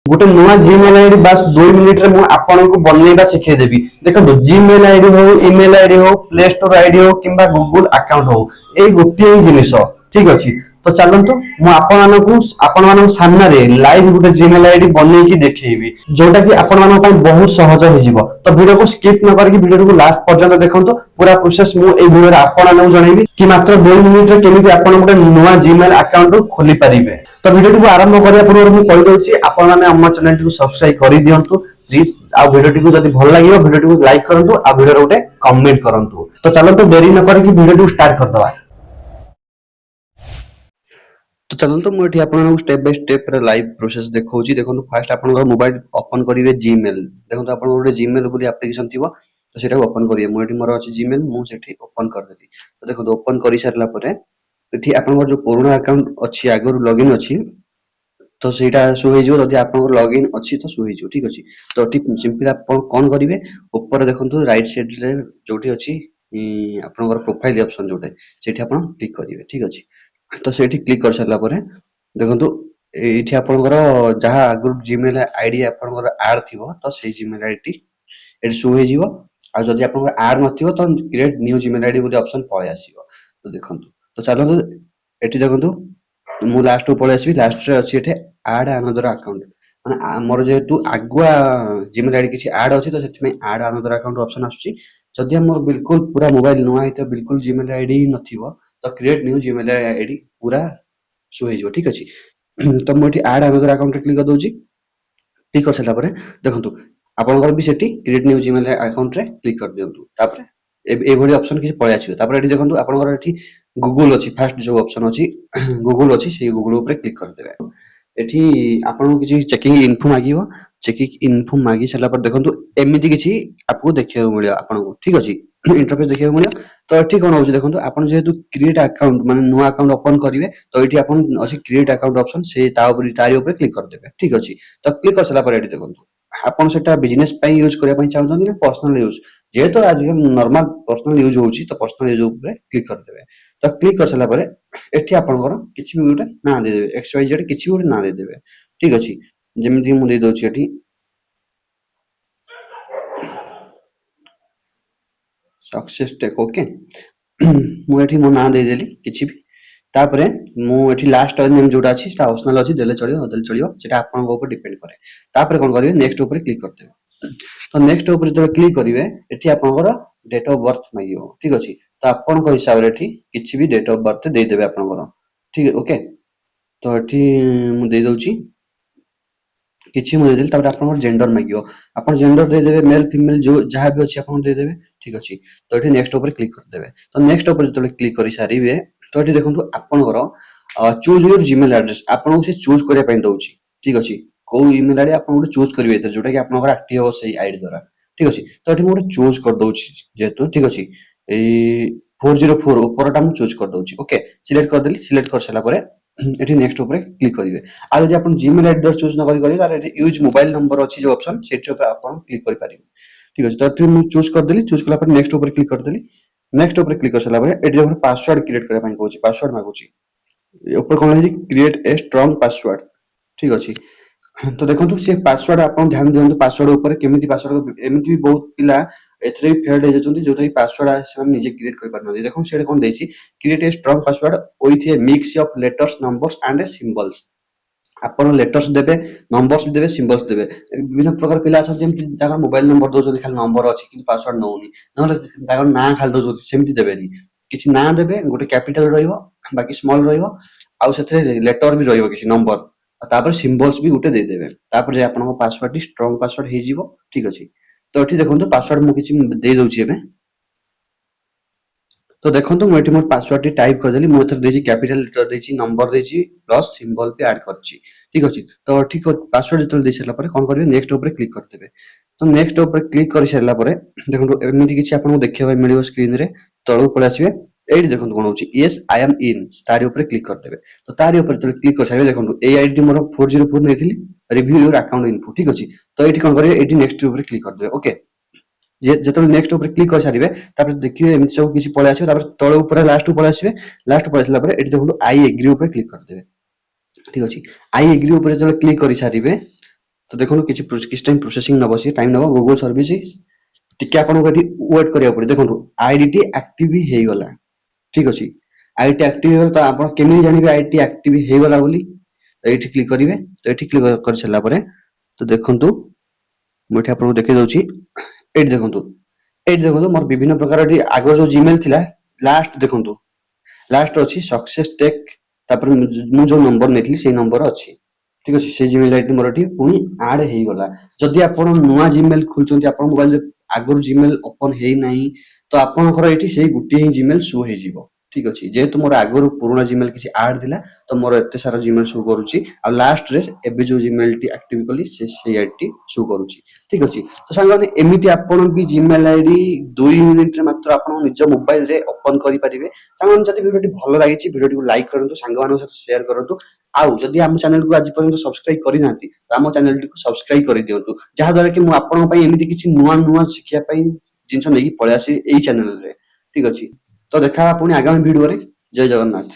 गोटे नुआ Gmail ID बस 2 मिनिट रे आपको बनैबा शिखेदेवी। देखो जीमेल आईडी हो, इमेल आईडी हो, प्ले स्टोर आईडी हो किंबा गूगल अकाउंट हो, यही गोटे ही जिनिस। ठीक अच्छे तो चलतु मुझे सामने लाइव गोटे जीमेल आईडी बनईकी देखी जोटा कि आपण बहुत सहज हो। तो वीडियो को स्किप न करके वीडियो को लास्ट पर्यंत देखो। पूरा प्रोसेस मुझे वीडियो आपको जनइबी कि मात्र 2 मिनिट रे केमिति आपण गोटे नुआ जीमेल अकाउंट खोली पारिबे। तो वीडियो को आरंभ करने पूर्व मुझे कहीदे आपण आम चैनल को सब्सक्राइब कर दिंतु प्लीज। आ वीडियो को जब भल लगे वीडियो को लाइक करूँ, आ वीडियो गोटे कमेंट करूँ। तो चलते देरी न करके वीडियो को स्टार्ट करदवा। तो चलते मुझे आपको step by step live process देखा। देखो फास्ट आप मोबाइल ओपन करेंगे जीमेल। देखो आप गोटे जीमेल बोली एप्लिकेशन थी तो सेटा ओपन करेंगे। मुझे मोर अच्छी जीमेल मुझे ओपन करदेली। तो देखो ओपन कर सारापर ये आप जो पुराना अकाउंट अच्छी आगु लॉगिन अच्छी तो ସେଇଟା शो हो जदि आप लॉगिन अच्छी तो शो हो। ठीक अच्छे तो सिंपली आप कौन करेंगे ऊपर देखो राइट साइड रे जो अच्छी आप प्रोफाइल ऑप्शन जोटे से क्लिक करेंगे। ठीक अच्छे तो से क्लिक कर सारा देखो ये आपंकर जहाँ आगु जीमेल आईडी आपंकर आड थी तो से जीमेल आईडी ये शो हो। जदि आप आड न तो क्रिएट न्यू जीमेल आईडी बोली ऑप्शन पळे आसीबो। तो देखो तो चलो ये देखो मु लास्ट को पळे आसी लास्ट रे अछि एठे ऐड अनदर अकाउंट माने मोर जेतु आगुआ जीमेल आईडी किछि ऐड अछि तो सेति में ऐड अनदर अकाउंट ऑप्शन आछी। जदि मोर बिल्कुल पूरा मोबाइल नुआ है तो बिल्कुल जीमेल आईडी नथिबो तो क्रिएट न्यू जीमेल आईडी पूरा शो हो जिवो। ठीक अछि तो मु एठी ऐड अनदर अकाउंट रे क्लिक कर दोछि। क्लिक कर सारा परे देखंतु आपनकर भी सेठी क्रिएट न्यू जीमेल अकाउंट रे क्लिक कर दियंतु। तापरे ए भली ऑप्शन किछि पळे आछियो। तापरे एठी देखंतु आपनकर एठी गूगल अच्छी फास्ट जो ऑप्शन अच्छी गूगल अच्छी से गूगल ऊपर क्लिक कर देबे। एठी आपन किछि चेकिंग इन्फो मागिवो। चेकिंग इन्फो मागी साला पर देखंतु एमिति किछि आपको देखियो मिलियो आपन को। ठीक अछि इंटरफेस देखियो मिलियो। तो एठी कोन होछि देखंतु आपन जेहेतु क्रिएट अकाउंट माने नुवा अकाउंट ओपन करिवे तो एठी आपन अछि क्रिएट अकाउंट ऑप्शन से तारि ऊपर क्लिक कर देबे। ठीक अछि तो क्लिक कर साला पर एठी देखंतु आपन सेटा बिजनेस पई यूज करिया पई चाहउछन ना पर्सनल यूज जेहेतु आज नॉर्मल पर्सनल यूज होछि तो पर्सनल यूज ऊपर क्लिक कर देबे। तो क्लिक कर सारा पर एठी आपनकर किछि भी गोटे ना दे देबे एक्स वाई जेड किछि भी गोटे ना दे देबे। ठीक अछि जेमिति मु दे दोछि एठी सक्सेस टेक ओके मु एठी मो ना दे देली किछि भी। तापरे मु एठी लास्ट नेम जोटा अछि सेटा ऑप्शनल अछि देले चलियो देले चलियो सेटा आपन ऊपर डिपेंड करे। तापरे कोन करिवे नेक्स्ट ऊपर क्लिक कर देबे। तो नेक्स्ट ऊपर जब क्लिक करिवे एठी आपनकर डेट ऑफ बर्थ मागियो। ठीक अछि तो आपन को हिसाब रे एठी किछि भी डेट ऑफ बर्थ दे देबे आपनकर। ठीक ओके तो एठी मु दे दोछि किछि मु दे देल। तापर आपनकर जेंडर मागियो आपन जेंडर दे देबे मेल फीमेल जो जहां भी अछि आपन दे देबे। ठीक अछि तो एठी नेक्स्ट ऊपर क्लिक कर देबे। तो नेक्स्ट ऊपर जतले क्लिक करि सारिबे तो एठी देखंतु आपनकर चूज योर जीमेल एड्रेस आपन से चूज करे पई दोछि। ठीक अछि को ईमेल आईडी आपन गोटे चूज करिवे एते जोटा कि आपनकर एक्टिव हो सेही आईडी द्वारा। ठीक अछि तो एठी मु गोटे चूज कर दोछि जेतु। ठीक अछि ए 404 ऊपरटा मु चूज कर दोछि। ओके सिलेक्ट कर देली। सिलेक्ट कर साला परे एठी नेक्स्ट ऊपर क्लिक करिवे। आ जदि आपन जीमेल एड्रेस चूज न करि तार एठी यूज मोबाइल नंबर अछि जो ऑप्शन सेठी ऊपर आपन क्लिक करि पारिबे। ठीक अछि तो एठी मु चूज कर देली। चूज कला पर नेक्स्ट ऊपर क्लिक कर देली। नेक्स्ट ऊपर क्लिक कर साला परे एठी देखो पासवर्ड क्रिएट करे पई कहूची पासवर्ड मागुची ऊपर कोन है क्रिएट ए स्ट्रांग पासवर्ड। ठीक अछि तो देखंतु से पासवर्ड आपन ध्यान दियंतु पासवर्ड ऊपर केमिति पासवर्ड एमिति भी बहुत पिला एथरे फेल्ड हे जचंती जोथि पासवर्ड से निजे क्रिएट कर पारन। देखो सेडे कोन देछि create a strong password with a mix of letters numbers and symbols. आपन लेटर्स देबे नंबर्स देबे सिंबल्स देबे। विभिन्न प्रकार पिला अछन जेमति ताकर मोबाइल नंबर दोजोति खाली नंबर अछि किंतु पासवर्ड नउनी नहले ताकर ना खाली दोजोति सेमति देबेनी किछि ना देबे गोटे कैपिटल रहइबो बाकी स्मॉल रहइबो आ सेथरे लेटर भी रहइबो किछि नंबर तापर सिंबल्स भी गोटे दे देबे। तापर जे आपन पासवर्ड स्ट्रांग पासवर्ड हे जिवो। ठीक अछि तो एठी देखंतु पासवर्ड मु किछि दे दोछि एबे। तो देखंतु मु एठी मोर पासवर्ड टी टाइप कर देली। मु एथर देछि कैपिटल लेटर देछि नंबर देछि प्लस सिंबल पे ऐड करछि। ठीक अछि तो ठीक पासवर्ड जतल दे सरला परे कोन करिवे नेक्स्ट ऊपर क्लिक कर देबे। तो नेक्स्ट ऊपर क्लिक कर सरला परे देखंतु एमिति किछि आपन देखिबा मिलियो स्क्रीन रे तळु पळे आसीबे। एठी देखंतु कोन होछि यस आई एम इन तारि ऊपर क्लिक कर देबे। तो तारि ऊपर जतल क्लिक कर सारिबे देखंतु ए आईडी मोर 404 नेथिली रिव्यू योर अकाउंट इन्फो। ठीक अछि तो एठी कोन करिवे एठी नेक्स्ट ऊपर क्लिक कर देबे। ओके जेतल नेक्स्ट ऊपर क्लिक कर सारिबे तापर देखिबे एमिति सब किछि पळे आसीबे। तापर तळे ऊपर लास्ट ऊपर आसीबे। लास्ट ऊपर आसला परे एठी देखंतु आई एग्री ऊपर क्लिक कर देबे। ठीक अछि आई एग्री ऊपर जतल क्लिक करि सारिबे ତ ଦେଖନ୍ତୁ କିଛି ଟାଇମ ପ୍ରୋସେସିଂ ନବ, ସେ ଟାଇମ ନବ ଗୁଗଲ ସର୍ଭିସ ଟିକେ ଆପଣଙ୍କୁ ଏଠି ୱେଟ୍ କରିବାକୁ ପଡିବ। ଦେଖନ୍ତୁ ଆଇଡି ଟି ଆକ୍ଟିଭ ହେଇଗଲା, ଠିକ ଅଛି। ଆଇଡି ଟି ଆକ୍ଟିଭ ହେଇଗଲା, ତ ଆପଣ କେମିତି ଜାଣିବେ ଆଇଡି ଟି ଆକ୍ଟିଭ ହେଇଗଲା ବୋଲି? ଏଇଠି କ୍ଲିକ୍ କରିବେ। ତ ଏଠି କ୍ଲିକ୍ କରି ସାରିଲା ପରେ ତ ଦେଖନ୍ତୁ ମୁଁ ଏଠି ଆପଣଙ୍କୁ ଦେଖେଇ ଦଉଛି। ଏଇଠି ଦେଖନ୍ତୁ ମୋର ବିଭିନ୍ନ ପ୍ରକାର ଏଠି ଆଗର ଯୋଉ ଜିମେଲ ଥିଲା, ଲାଷ୍ଟ ଦେଖନ୍ତୁ ଲାଷ୍ଟ ଅଛି ସକ୍ସେସ ଟେକ୍, ତାପରେ ମୁଁ ଯୋଉ ନମ୍ବର ନେଇଥିଲି ସେଇ ନମ୍ବର ଅଛି, ଠିକ ଅଛି। ସେଇ ଜିମେଲ ଆଇଡି ମୋର ଏଠି ପୁଣି ଆଡ ହେଇଗଲା। ଯଦି ଆପଣ ନୂଆ ଜିମେଲ ଖୋଲୁଛନ୍ତି, ଆପଣ ମୋବାଇଲରେ ଆଗରୁ ଜିମେଲ ଓପନ ହେଇନାହିଁ, ତ ଆପଣଙ୍କର ଏଠି ସେଇ ଗୋଟିଏ ହିଁ ଜିମେଲ ଶୋ ହେଇଯିବ, ଠିକ ଅଛି। ଯେହେତୁ ମୋର ଆଗରୁ ପୁରୁଣା ଜିମେଲ କିଛି ଆଡ ଥିଲା, ତ ମୋର ଏତେ ସାରା ଜିମେଲ ଶୋ କରୁଛି, ଆଉ ଲାଷ୍ଟରେ ଏବେ ଯୋଉ ଜିମେଲ ଟି ଆକ୍ଟିଭ କଲି ସେଇ ଆଇଡି ଟି ଶୋ କରୁଛି, ଠିକ ଅଛି। ତ ସାଙ୍ଗମାନେ ଏମିତି ଆପଣ ବି ଜିମେଲ ଆଇଡି 2 ମିନିଟରେ ମାତ୍ର ଆପଣ ନିଜ ମୋବାଇଲରେ ଓପନ କରିପାରିବେ। ସାଙ୍ଗମାନେ ଯଦି ଭିଡିଓଟି ଭଲ ଲାଗିଛି, ଭିଡିଓଟିକୁ ଲାଇକ୍ କରନ୍ତୁ, ସାଙ୍ଗମାନଙ୍କ ସହିତ ସେୟାର କରନ୍ତୁ। ଆଉ ଯଦି ଆମ ଚ୍ୟାନେଲକୁ ଆଜି ପର୍ଯ୍ୟନ୍ତ ସବସ୍କ୍ରାଇବ କରିନାହାନ୍ତି, ତ ଆମ ଚ୍ୟାନେଲଟିକୁ ସବସ୍କ୍ରାଇବ କରିଦିଅନ୍ତୁ, ଯାହାଦ୍ୱାରା କି ମୁଁ ଆପଣଙ୍କ ପାଇଁ ଏମିତି କିଛି ନୂଆ ନୂଆ ଶିଖିବା ପାଇଁ ଜିନିଷ ନେଇକି ପଳେଇ ଆସିବି ଏଇ ଚ୍ୟାନେଲରେ, ଠିକ ଅଛି। ତ ଦେଖା ହବା ପୁଣି ଆଗାମୀ ଭିଡିଓରେ। ଜୟ ଜଗନ୍ନାଥ।